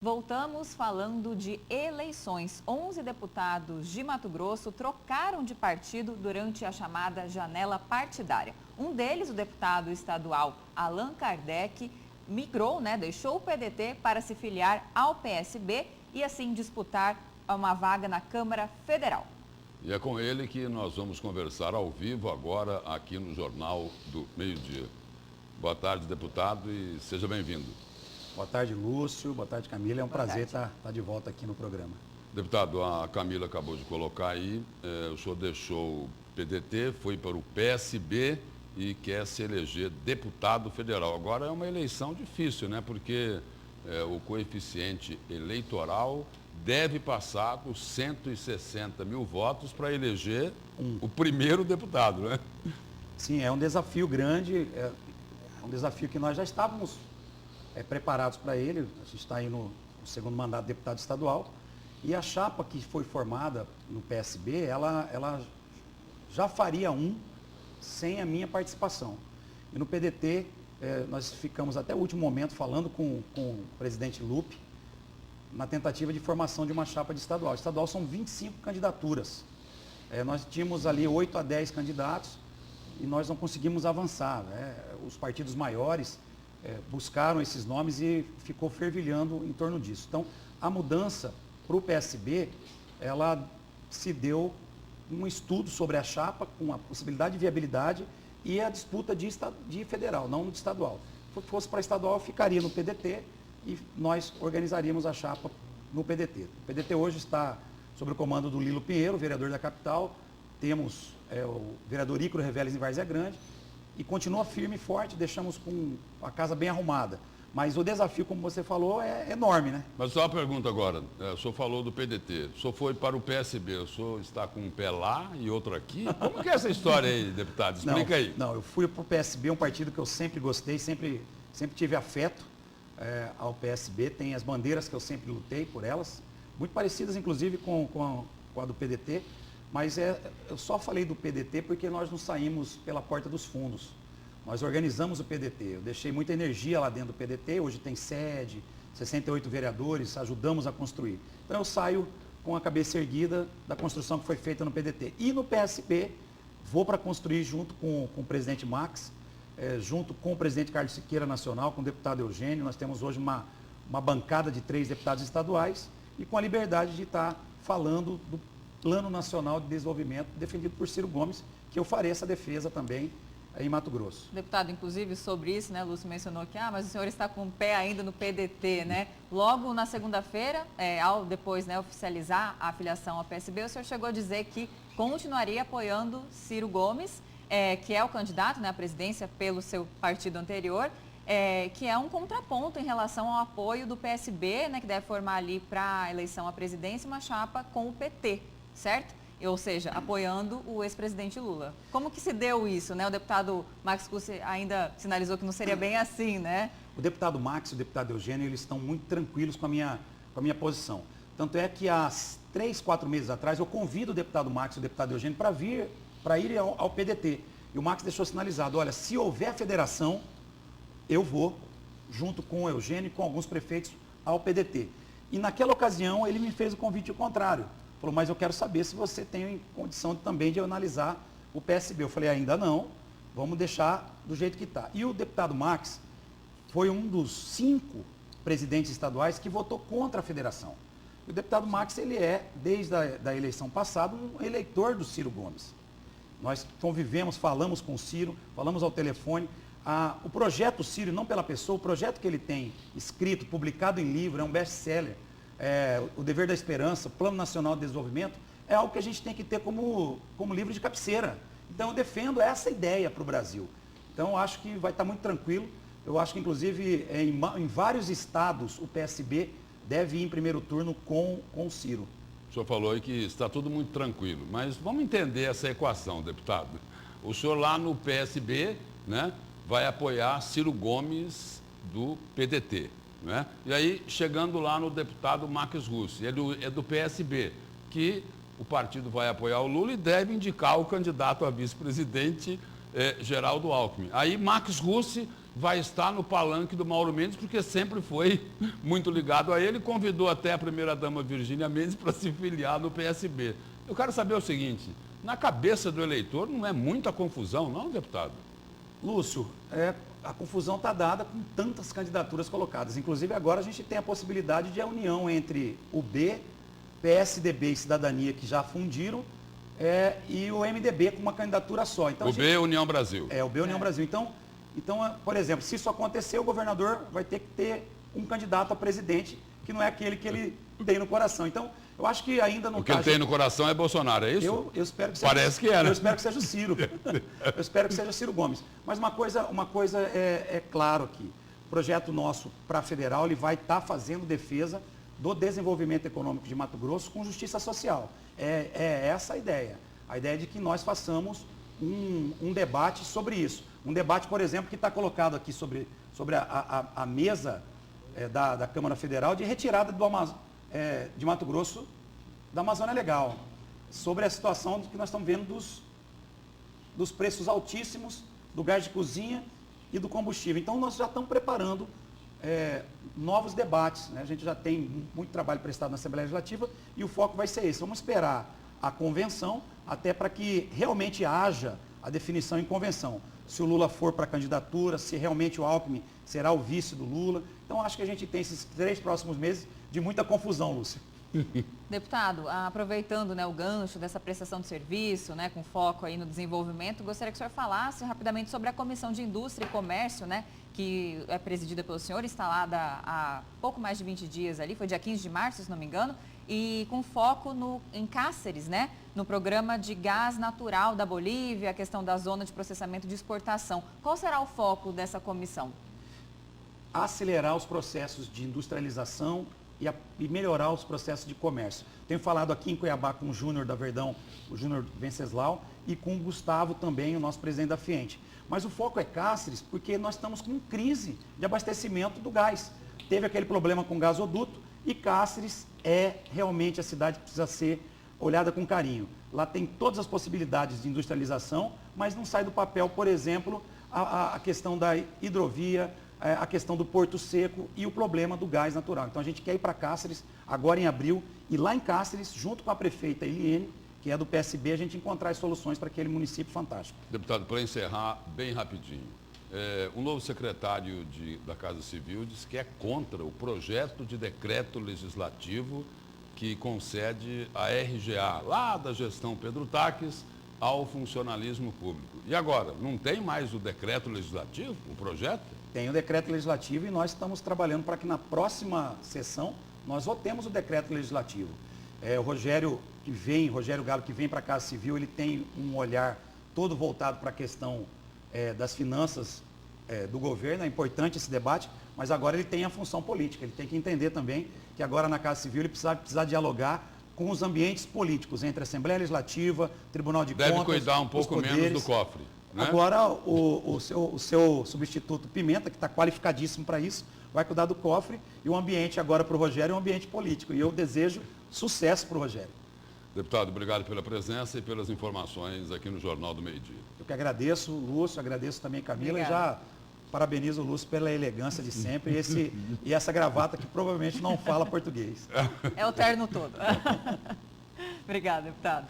Voltamos falando de eleições. 11 deputados de Mato Grosso trocaram de partido durante a chamada janela partidária. Um deles, o deputado estadual Allan Kardec, migrou, deixou o PDT para se filiar ao PSB e assim disputar uma vaga na Câmara Federal. E é com ele que nós vamos conversar ao vivo agora aqui no Jornal do Meio-Dia. Boa tarde, deputado, e seja bem-vindo. Boa tarde, Lúcio. Boa tarde, Camila. É um prazer estar de volta aqui no programa. Deputado, a Camila acabou de colocar aí, o senhor deixou o PDT, foi para o PSB e quer se eleger deputado federal. Agora é uma eleição difícil, porque o coeficiente eleitoral deve passar dos 160 mil votos para eleger o primeiro deputado, né? Sim, é um desafio grande, é um desafio que nós já estávamos preparados para ele. A gente está aí no segundo mandato de deputado estadual e a chapa que foi formada no PSB, ela já faria sem a minha participação. E no PDT, nós ficamos até o último momento falando com o presidente Lupe na tentativa de formação de uma chapa de estadual. Estadual são 25 candidaturas. Nós tínhamos ali 8 a 10 candidatos e nós não conseguimos avançar. Os partidos maiores buscaram esses nomes e ficou fervilhando em torno disso. Então, a mudança para o PSB, ela se deu um estudo sobre a chapa, com a possibilidade de viabilidade e a disputa de federal, não de estadual. Se fosse para estadual, ficaria no PDT e nós organizaríamos a chapa no PDT. O PDT hoje está sob o comando do Lilo Pinheiro, vereador da capital. Temos o vereador Ícaro Reveles em Várzea Grande. E continua firme e forte, deixamos com a casa bem arrumada. Mas o desafio, como você falou, é enorme, né? Mas só uma pergunta agora, o senhor falou do PDT, o senhor foi para o PSB, o senhor está com um pé lá e outro aqui? Como que é essa história aí, deputado? Explica aí. Não, eu fui para o PSB, um partido que eu sempre gostei, sempre tive afeto ao PSB, tem as bandeiras que eu sempre lutei por elas, muito parecidas inclusive com a do PDT. Mas eu só falei do PDT porque nós não saímos pela porta dos fundos. Nós organizamos o PDT. Eu deixei muita energia lá dentro do PDT. Hoje tem sede, 68 vereadores, ajudamos a construir. Então eu saio com a cabeça erguida da construção que foi feita no PDT. E no PSB, vou para construir junto com o presidente Max, junto com o presidente Carlos Siqueira Nacional, com o deputado Eugênio. Nós temos hoje uma bancada de 3 deputados estaduais e com a liberdade de estar falando do Plano Nacional de Desenvolvimento, defendido por Ciro Gomes, que eu farei essa defesa também em Mato Grosso. Deputado, inclusive sobre isso, Lúcio mencionou que, mas o senhor está com o pé ainda no PDT, Logo na segunda-feira, ao depois oficializar a afiliação ao PSB, o senhor chegou a dizer que continuaria apoiando Ciro Gomes, que é o candidato à presidência pelo seu partido anterior, que é um contraponto em relação ao apoio do PSB, que deve formar ali para a eleição à presidência uma chapa com o PT, certo? Ou seja, apoiando o ex-presidente Lula. Como que se deu isso, O deputado Max Cussi ainda sinalizou que não seria bem assim, O deputado Max e o deputado Eugênio, eles estão muito tranquilos com a minha posição. Tanto é que há 3, 4 meses atrás, eu convido o deputado Max e o deputado Eugênio para ir ao PDT. E o Max deixou sinalizado, olha, se houver federação, eu vou, junto com o Eugênio e com alguns prefeitos, ao PDT. E naquela ocasião, ele me fez o convite ao contrário. Falou, mas eu quero saber se você tem condição também de analisar o PSB. Eu falei, ainda não, vamos deixar do jeito que está. E o deputado Max foi um dos 5 presidentes estaduais que votou contra a federação. E o deputado Max, ele desde a eleição passada, um eleitor do Ciro Gomes. Nós convivemos, falamos com o Ciro, falamos ao telefone. O projeto Ciro, não pela pessoa, o projeto que ele tem escrito, publicado em livro, é um best-seller, O Dever da Esperança, Plano Nacional de Desenvolvimento, é algo que a gente tem que ter como livro de cabeceira. Então eu defendo essa ideia para o Brasil. Então eu acho que vai estar muito tranquilo. Eu acho que inclusive em vários estados o PSB deve ir em primeiro turno com o Ciro. O senhor falou aí que está tudo muito tranquilo, mas vamos entender essa equação, deputado. O senhor lá no PSB, vai apoiar Ciro Gomes do PDT. E aí, chegando lá no deputado Max Cussi, é do PSB, que o partido vai apoiar o Lula e deve indicar o candidato a vice-presidente, Geraldo Alckmin. Aí Max Cussi vai estar no palanque do Mauro Mendes, porque sempre foi muito ligado a ele, convidou até a primeira-dama Virgínia Mendes para se filiar no PSB. Eu quero saber o seguinte, na cabeça do eleitor não é muita confusão, não, deputado? Lúcio, a confusão está dada com tantas candidaturas colocadas. Inclusive, agora a gente tem a possibilidade de a união entre o B, PSDB e Cidadania, que já fundiram, e o MDB com uma candidatura só. Então, o B é União Brasil. O B é União Brasil. Então, por exemplo, se isso acontecer, o governador vai ter que ter um candidato a presidente, que não é aquele que ele tem no coração. Então, eu acho que ainda não O que ele tem no coração é Bolsonaro, é isso? Eu espero que seja. Parece que é, né? Eu espero que seja o Ciro. Eu espero que seja Ciro Gomes. Mas uma coisa é claro aqui. O projeto nosso para federal, ele vai estar fazendo defesa do desenvolvimento econômico de Mato Grosso com justiça social. É essa a ideia. A ideia de que nós façamos um debate sobre isso. Um debate, por exemplo, que está colocado aqui sobre a mesa da Câmara Federal de retirada de Mato Grosso da Amazônia Legal. Sobre a situação que nós estamos vendo dos preços altíssimos do gás de cozinha e do combustível. Então, nós já estamos preparando novos debates, né? A gente já tem muito trabalho prestado na Assembleia Legislativa e o foco vai ser esse. Vamos esperar a convenção até para que realmente haja a definição em convenção. Se o Lula for para a candidatura, se realmente o Alckmin será o vice do Lula. Então, acho que a gente tem esses 3 próximos meses de muita confusão, Lúcia. Deputado, aproveitando, né, o gancho dessa prestação de serviço, né, com foco aí no desenvolvimento, gostaria que o senhor falasse rapidamente sobre a Comissão de Indústria e Comércio, né, que é presidida pelo senhor, instalada há pouco mais de 20 dias ali, foi dia 15 de março, se não me engano, e com foco em Cáceres, né, no programa de gás natural da Bolívia, a questão da zona de processamento de exportação. Qual será o foco dessa comissão? Acelerar os processos de industrialização e melhorar os processos de comércio. Tenho falado aqui em Cuiabá com o Júnior da Verdão, o Júnior Venceslau, e com o Gustavo também, o nosso presidente da Fiente. Mas o foco é Cáceres, porque nós estamos com crise de abastecimento do gás. Teve aquele problema com o gasoduto e Cáceres é realmente a cidade que precisa ser olhada com carinho. Lá tem todas as possibilidades de industrialização, mas não sai do papel, por exemplo, a questão da hidrovia, a questão do Porto Seco e o problema do gás natural. Então a gente quer ir para Cáceres agora em abril e lá em Cáceres, junto com a prefeita Eliene, que é do PSB, a gente encontrar as soluções para aquele município fantástico. Deputado, para encerrar bem rapidinho, o novo secretário da Casa Civil disse que é contra o projeto de decreto legislativo que concede a RGA, lá da gestão Pedro Taques, ao funcionalismo público. E agora, não tem mais o decreto legislativo, o projeto? Tem o decreto legislativo e nós estamos trabalhando para que na próxima sessão nós votemos o decreto legislativo. O Rogério Galo, que vem para a Casa Civil, ele tem um olhar todo voltado para a questão das finanças do governo. É importante esse debate, mas agora ele tem a função política. Ele tem que entender também que agora na Casa Civil ele precisa dialogar com os ambientes políticos, entre a Assembleia Legislativa, Tribunal de Contas, deve cuidar um pouco menos do cofre. Né? Agora, o seu substituto Pimenta, que está qualificadíssimo para isso, vai cuidar do cofre e o ambiente agora para o Rogério é um ambiente político. E eu desejo sucesso para o Rogério. Deputado, obrigado pela presença e pelas informações aqui no Jornal do Meio-Dia. Eu que agradeço, Lúcio, agradeço também Camila. Obrigada. E já parabenizo o Lúcio pela elegância de sempre e essa gravata que provavelmente não fala português. É o terno todo. Obrigada, deputado.